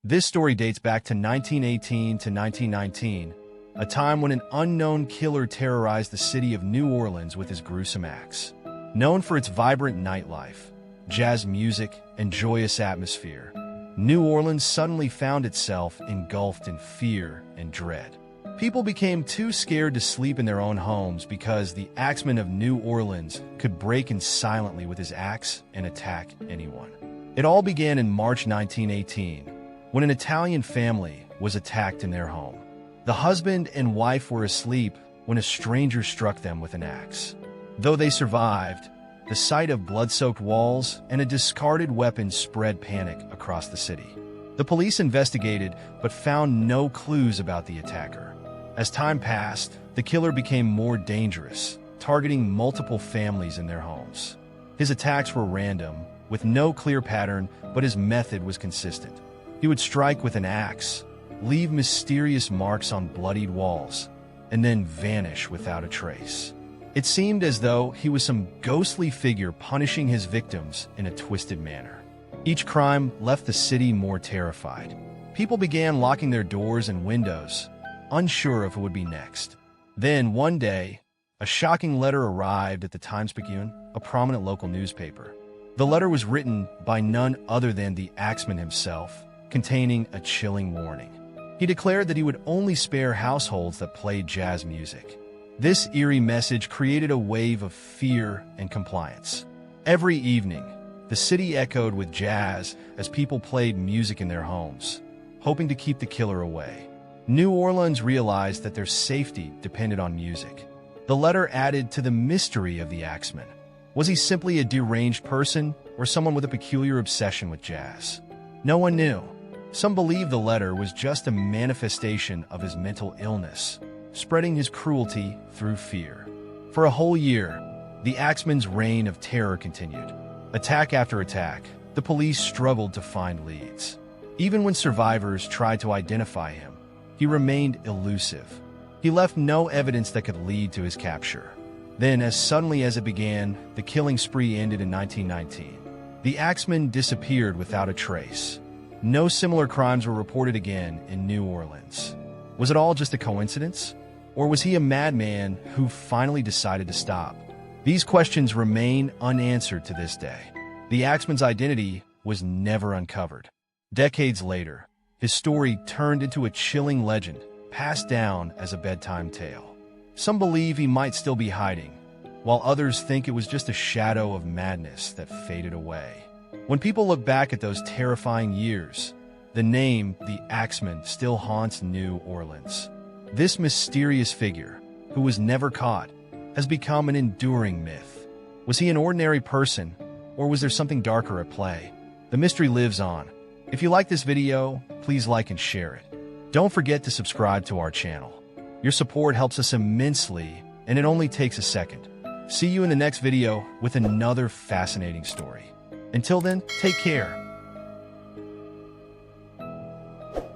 This story dates back to 1918 to 1919, a time when an unknown killer terrorized the city of New Orleans with his gruesome acts. Known for its vibrant nightlife, jazz music, and joyous atmosphere, New Orleans suddenly found itself engulfed in fear and dread. People became too scared to sleep in their own homes because the Axeman of New Orleans could break in silently with his axe and attack anyone. It all began in March 1918, when an Italian family was attacked in their home. The husband and wife were asleep when a stranger struck them with an axe. Though they survived, the sight of blood-soaked walls and a discarded weapon spread panic across the city. The police investigated but found no clues about the attacker. As time passed, the killer became more dangerous, targeting multiple families in their homes. His attacks were random, with no clear pattern, but his method was consistent. He would strike with an axe, leave mysterious marks on bloodied walls, and then vanish without a trace. It seemed as though he was some ghostly figure punishing his victims in a twisted manner. Each crime left the city more terrified. People began locking their doors and windows, unsure of who would be next. Then, one day, a shocking letter arrived at the Times-Picayune, a prominent local newspaper. The letter was written by none other than the Axeman himself, containing a chilling warning. He declared that he would only spare households that played jazz music. This eerie message created a wave of fear and compliance. Every evening, the city echoed with jazz as people played music in their homes, hoping to keep the killer away. New Orleans realized that their safety depended on music. The letter added to the mystery of the Axeman. Was he simply a deranged person or someone with a peculiar obsession with jazz? No one knew. Some believed the letter was just a manifestation of his mental illness, spreading his cruelty through fear. For a whole year, the Axeman's reign of terror continued. Attack after attack, the police struggled to find leads. Even when survivors tried to identify him, he remained elusive. He left no evidence that could lead to his capture. Then, as suddenly as it began, the killing spree ended in 1919. The Axeman disappeared without a trace. No similar crimes were reported again in New Orleans. Was it all just a coincidence? Or was he a madman who finally decided to stop? These questions remain unanswered to this day. The Axeman's identity was never uncovered. Decades later, his story turned into a chilling legend, passed down as a bedtime tale. Some believe he might still be hiding, while others think it was just a shadow of madness that faded away. When people look back at those terrifying years, the name, the Axeman, still haunts New Orleans. This mysterious figure, who was never caught, has become an enduring myth. Was he an ordinary person, or was there something darker at play? The mystery lives on. If you like this video, please like and share it. Don't forget to subscribe to our channel. Your support helps us immensely, and it only takes a second. See you in the next video with another fascinating story. Until then, take care.